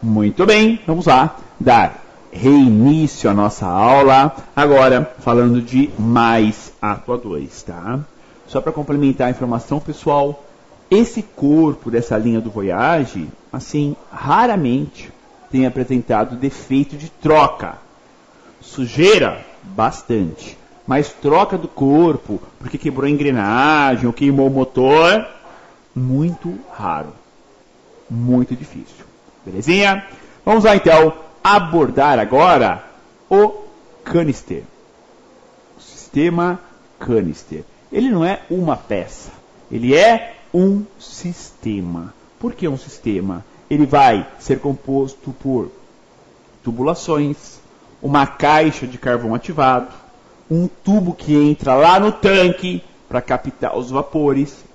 Muito bem, vamos lá dar reinício à nossa aula, agora falando de mais atuadores, tá? Só para complementar a informação, pessoal, esse corpo dessa linha do Voyage, assim, raramente tem apresentado defeito de troca. Sujeira, bastante. Mas troca do corpo, porque quebrou a engrenagem ou queimou o motor, muito raro. Muito difícil. Belezinha? Vamos lá, então, abordar agora o canister. O sistema canister. Ele não é uma peça. Ele é um sistema. Por que um sistema? Ele vai ser composto por tubulações, uma caixa de carvão ativado, um tubo que entra lá no tanque para captar os vapores,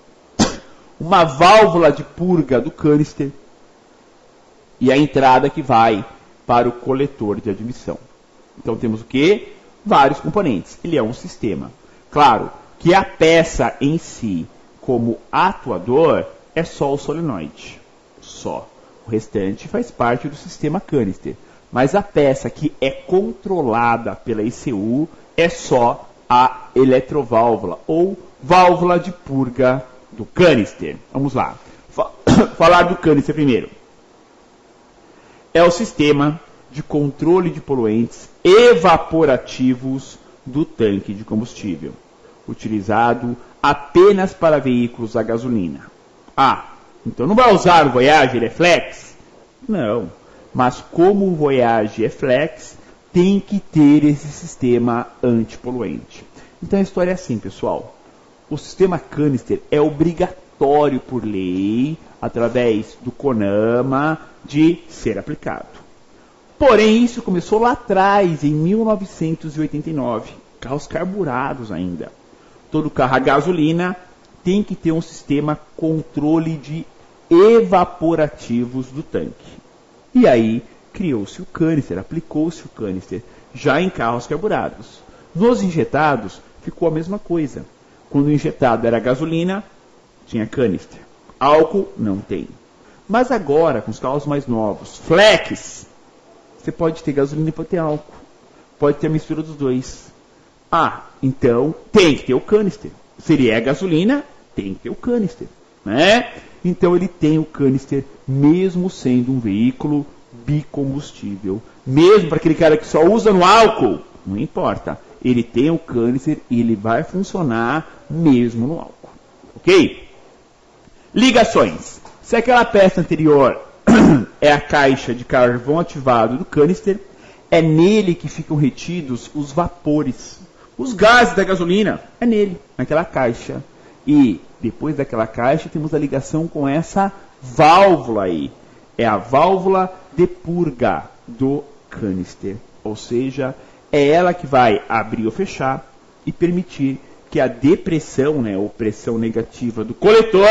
uma válvula de purga do canister e a entrada que vai para o coletor de admissão. Então temos o quê? Vários componentes. Ele é um sistema. Claro que a peça em si, como atuador, é só o solenoide. Só. O restante faz parte do sistema canister. Mas a peça que é controlada pela ECU é só a eletroválvula ou válvula de purga do canister. Vamos lá. Falar do canister primeiro. É o sistema de controle de poluentes evaporativos do tanque de combustível, utilizado apenas para veículos a gasolina. Ah, então não vai usar o Voyage, ele é flex? Não. Mas como o Voyage é flex, tem que ter esse sistema antipoluente. Então a história é assim, pessoal. O sistema canister é obrigatório por lei, através do CONAMA, de ser aplicado. Porém, isso começou lá atrás, em 1989. Carros carburados ainda. Todo carro a gasolina tem que ter um sistema controle de evaporativos do tanque. E aí, criou-se o canister, aplicou-se o canister, já em carros carburados. Nos injetados, ficou a mesma coisa. Quando o injetado era gasolina, tinha canister. Álcool, não tem. Mas agora, com os carros mais novos, flex, você pode ter gasolina e pode ter álcool. Pode ter a mistura dos dois. Ah, então tem que ter o canister. Se ele é gasolina, tem que ter o canister, né? Então ele tem o canister mesmo sendo um veículo bicombustível. Mesmo para aquele cara que só usa no álcool, não importa. Ele tem o canister e ele vai funcionar mesmo no álcool. Ok? Ligações. Se aquela peça anterior é a caixa de carvão ativado do canister, é nele que ficam retidos os vapores. Os gases da gasolina, é nele, naquela caixa. E depois daquela caixa temos a ligação com essa válvula aí. É a válvula de purga do canister. Ou seja, é ela que vai abrir ou fechar e permitir que a depressão, né, ou pressão negativa do coletor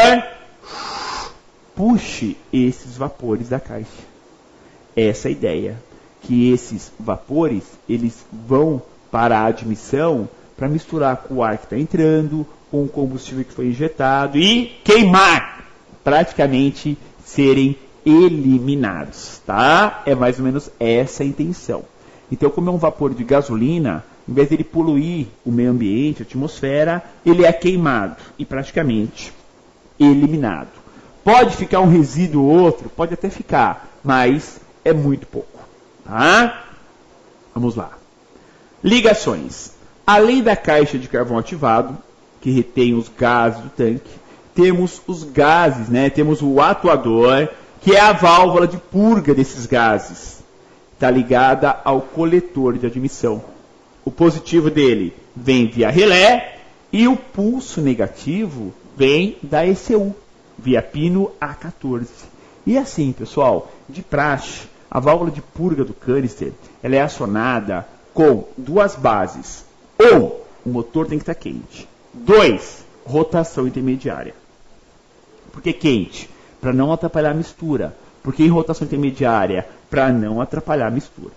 puxe esses vapores da caixa. Essa é a ideia. Que esses vapores eles vão para a admissão para misturar com o ar que está entrando, com o combustível que foi injetado e queimar, praticamente serem eliminados, tá? É mais ou menos essa a intenção. Então, como é um vapor de gasolina, em vez de ele poluir o meio ambiente, a atmosfera, ele é queimado e praticamente eliminado. Pode ficar um resíduo ou outro, pode até ficar, mas é muito pouco, tá? Vamos lá. Ligações. Além da caixa de carvão ativado, que retém os gases do tanque, temos os gases, né? Temos o atuador, que é a válvula de purga desses gases. Está ligada ao coletor de admissão. O positivo dele vem via relé e o pulso negativo vem da ECU, via pino A14. E assim, pessoal, de praxe, a válvula de purga do canister ela é acionada com duas bases. Ou o motor tem que estar quente. 2, rotação intermediária. Por que quente? Para não atrapalhar a mistura. Porque em rotação intermediária, para não atrapalhar a mistura.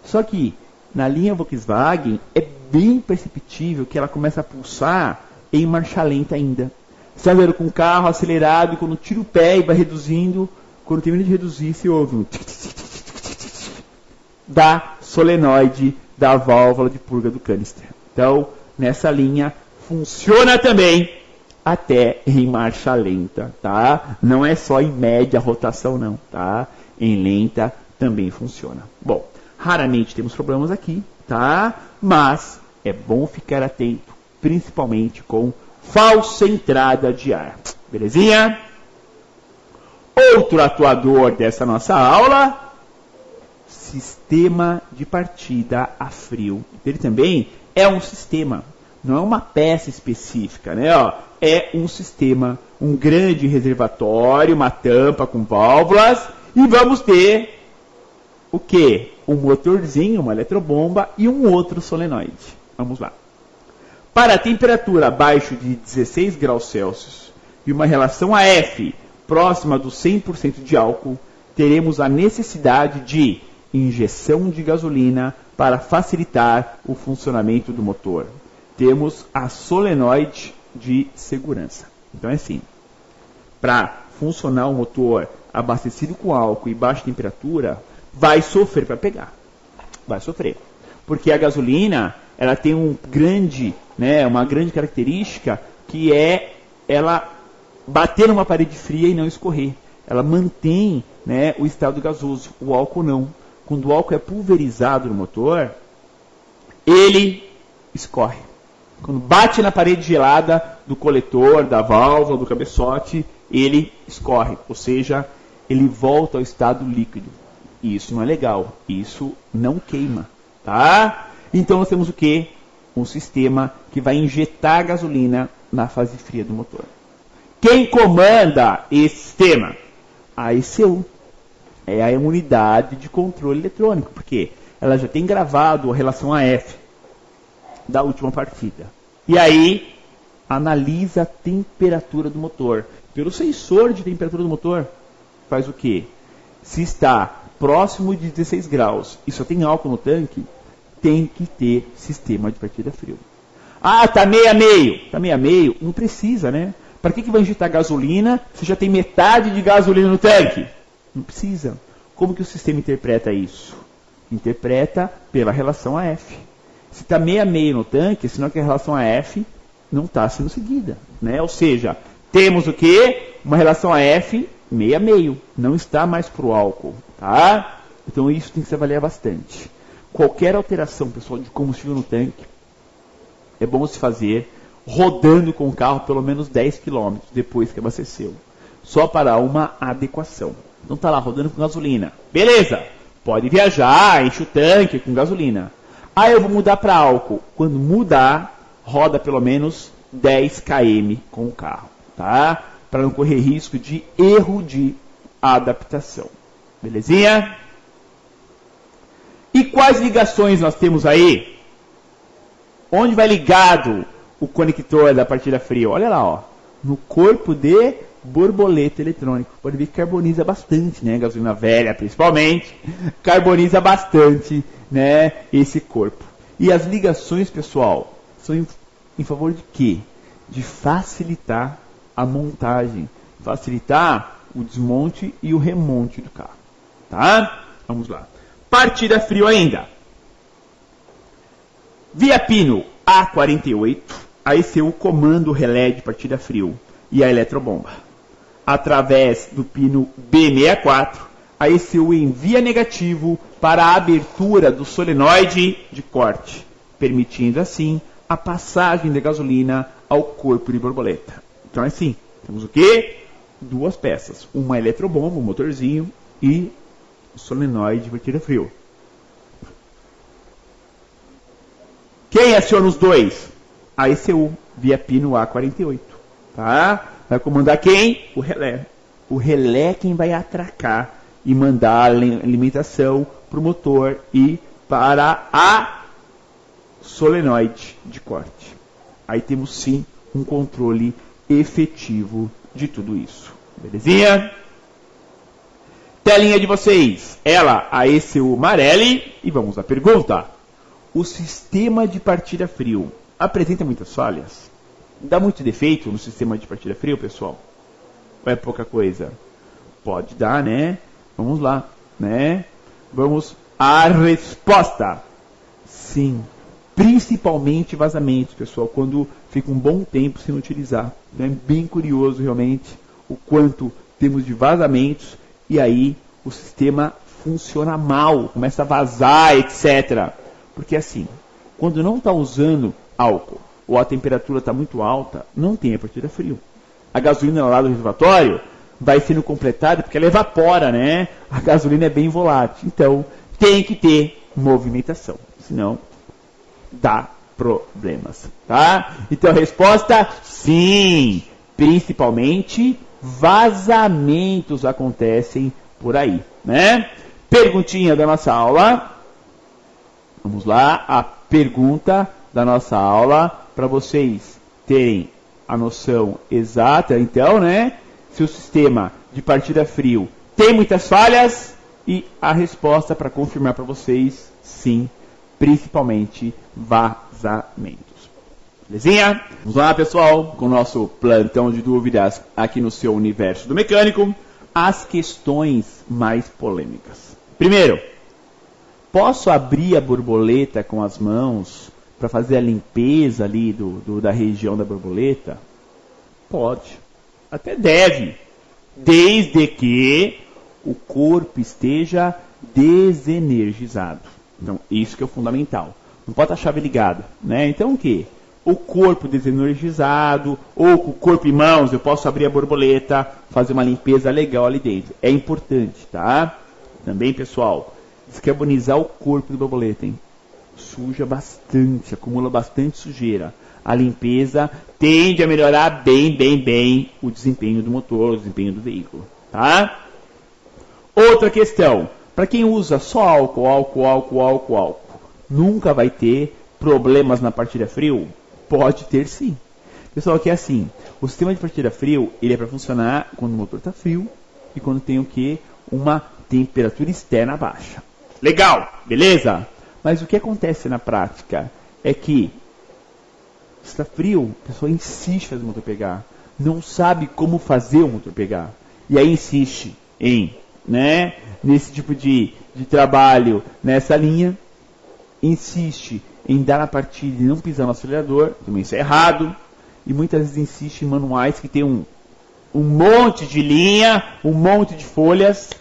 Só que na linha Volkswagen é bem perceptível que ela começa a pulsar em marcha lenta ainda. Você anda com o carro acelerado e quando tira o pé e vai reduzindo, quando termina de reduzir, você ouve um tic, tic, tic, da solenoide da válvula de purga do canister. Então, nessa linha, funciona também até em marcha lenta, tá? Não é só em média rotação, não, tá? Em lenta também funciona. Bom, raramente temos problemas aqui, tá? Mas é bom ficar atento, principalmente com falsa entrada de ar. Belezinha? Outro atuador dessa nossa aula, sistema de partida a frio. Ele também é um sistema, não é uma peça específica, né? Ó, é um sistema, um grande reservatório, uma tampa com válvulas, e vamos ter o quê? Um motorzinho, uma eletrobomba e um outro solenoide. Vamos lá. Para a temperatura abaixo de 16 graus Celsius e uma relação AF próxima do 100% de álcool, teremos a necessidade de injeção de gasolina para facilitar o funcionamento do motor. Temos a solenoide de segurança. Então é assim, para funcionar o motor abastecido com álcool e baixa temperatura, vai sofrer para pegar. Vai sofrer. Porque a gasolina, ela tem uma grande característica, que é ela bater numa parede fria e não escorrer. Ela mantém, né, o estado gasoso. O álcool não. Quando o álcool é pulverizado no motor, ele escorre. Quando bate na parede gelada do coletor, da válvula, do cabeçote, ele escorre. Ou seja, ele volta ao estado líquido. E isso não é legal. Isso não queima. Tá? Então nós temos o quê? Um sistema que vai injetar gasolina na fase fria do motor. Quem comanda esse sistema? A ECU. É a unidade de controle eletrônico. Porque ela já tem gravado a relação AF da última partida. E aí, analisa a temperatura do motor. Pelo sensor de temperatura do motor, faz o quê? Se está próximo de 16 graus e só tem álcool no tanque, tem que ter sistema de partida frio. Ah, tá meio a meio. Tá meio a meio? Não precisa, né? Para que vai injetar gasolina se já tem metade de gasolina no tanque? Não precisa. Como que o sistema interpreta isso? Interpreta pela relação AF. Se está meio a meio no tanque, senão que a relação AF não está sendo seguida, né? Ou seja, temos o quê? Uma relação AF meio a meio. Não está mais para o álcool, tá? Então isso tem que se avaliar bastante. Qualquer alteração, pessoal, de combustível no tanque, é bom se fazer rodando com o carro pelo menos 10 km depois que abasteceu. Só para uma adequação. Então tá lá, rodando com gasolina. Beleza, pode viajar, enche o tanque com gasolina. Ah, eu vou mudar para álcool. Quando mudar, roda pelo menos 10 km com o carro, tá? Para não correr risco de erro de adaptação. Belezinha? E quais ligações nós temos aí? Onde vai ligado o conector da partida fria? Olha lá, ó. No corpo de borboleta eletrônico. Pode ver que carboniza bastante, né? Gasolina velha, principalmente. Carboniza bastante, né? Esse corpo. E as ligações, pessoal, são em favor de quê? De facilitar a montagem. Facilitar o desmonte e o remonte do carro. Tá? Vamos lá. Partida frio ainda. Via pino A48, a ECU comanda o relé de partida frio e a eletrobomba. Através do pino B64, a ECU envia negativo para a abertura do solenoide de corte, permitindo assim a passagem da gasolina ao corpo de borboleta. Então é assim, temos o quê? Duas peças, uma eletrobomba, um motorzinho, e o solenoide de partida frio. Quem aciona os dois? A ECU, via pino A48. Tá? Vai comandar quem? O relé. O relé é quem vai atracar e mandar a alimentação para o motor e para a solenoide de corte. Aí temos sim um controle efetivo de tudo isso. Belezinha? Telinha de vocês. Ela, a ECU Marelli. E vamos à pergunta. O sistema de partida frio apresenta muitas falhas? Dá muito defeito no sistema de partida frio, pessoal? Ou é pouca coisa? Pode dar, né? Vamos lá, né? Vamos A resposta, sim. Principalmente vazamentos, pessoal, quando fica um bom tempo sem utilizar. É bem curioso, realmente, o quanto temos de vazamentos e aí o sistema funciona mal, começa a vazar, etc. Porque assim, quando não está usando álcool ou a temperatura está muito alta, não tem a partida frio. A gasolina lá do reservatório vai sendo completada porque ela evapora, né? A gasolina é bem volátil. Então, tem que ter movimentação, senão dá problemas, tá? Então, a resposta, sim. Principalmente, vazamentos acontecem por aí, né? Perguntinha da nossa aula. Vamos lá, a pergunta da nossa aula para vocês terem a noção exata, então, né? Se o sistema de partida frio tem muitas falhas e a resposta para confirmar para vocês, sim, principalmente vazamentos. Belezinha? Vamos lá, pessoal, com o nosso plantão de dúvidas aqui no seu universo do mecânico, as questões mais polêmicas. Primeiro, posso abrir a borboleta com as mãos para fazer a limpeza ali da região da borboleta? Pode. Até deve. Desde que o corpo esteja desenergizado. Então, isso que é o fundamental. Não pode estar a chave ligada, né? Então, o quê? O corpo desenergizado, ou com o corpo em mãos, eu posso abrir a borboleta, fazer uma limpeza legal ali dentro. É importante, tá? Também, pessoal, descarbonizar o corpo da borboleta, hein? Suja bastante, acumula bastante sujeira. A limpeza tende a melhorar bem o desempenho do motor, o desempenho do veículo, tá? Outra questão, para quem usa só álcool, nunca vai ter problemas na partida frio? Pode ter sim. Pessoal, aqui é assim, o sistema de partida frio, ele é para funcionar quando o motor está frio e quando tem o quê? Uma temperatura externa baixa. Legal, beleza? Mas o que acontece na prática é que está frio, a pessoa insiste em fazer o motor pegar, não sabe como fazer o motor pegar, e aí insiste em, né, nesse tipo de trabalho, nessa linha, insiste em dar a partida e não pisar no acelerador, também isso é errado, e muitas vezes insiste em manuais que tem um monte de linha, um monte de folhas,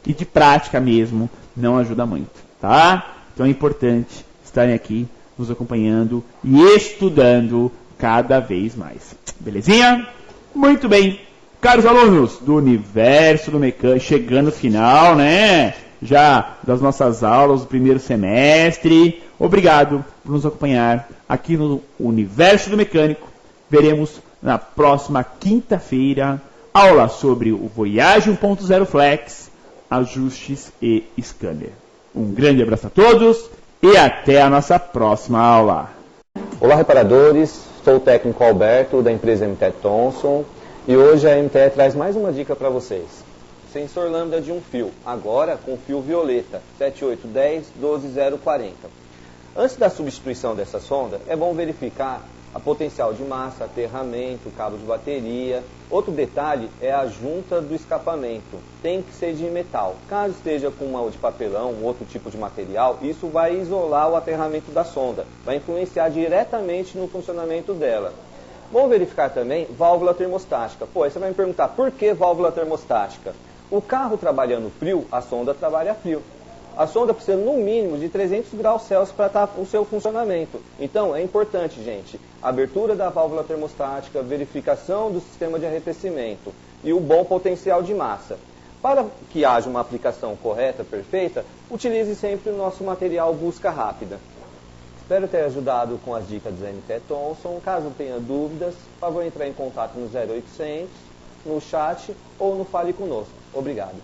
e de prática mesmo, não ajuda muito, tá? Então é importante estarem aqui nos acompanhando e estudando cada vez mais. Belezinha? Muito bem. Caros alunos do universo do mecânico, chegando no final, né? Já das nossas aulas do primeiro semestre. Obrigado por nos acompanhar aqui no universo do mecânico. Veremos na próxima quinta-feira aula sobre o Voyage 1.0 Flex, ajustes e scanner. Um grande abraço a todos e até a nossa próxima aula. Olá, reparadores. Sou o técnico Alberto, da empresa MT Thompson, e hoje a MT traz mais uma dica para vocês. Sensor lambda de um fio, agora com fio violeta, 7810-12040. Antes da substituição dessa sonda, é bom verificar a potencial de massa, aterramento, cabo de bateria. Outro detalhe é a junta do escapamento. Tem que ser de metal. Caso esteja com uma de papelão, outro tipo de material, isso vai isolar o aterramento da sonda. Vai influenciar diretamente no funcionamento dela. Bom verificar também válvula termostática. Pô, aí você vai me perguntar, por que válvula termostática? O carro trabalhando frio, a sonda trabalha frio. A sonda precisa, no mínimo, de 300 graus Celsius para estar o seu funcionamento. Então, é importante, gente, a abertura da válvula termostática, verificação do sistema de arrefecimento e o bom potencial de massa. Para que haja uma aplicação correta, perfeita, utilize sempre o nosso material Busca Rápida. Espero ter ajudado com as dicas da MT Thompson. Caso tenha dúvidas, por favor, entrar em contato no 0800, no chat ou no Fale Conosco. Obrigado.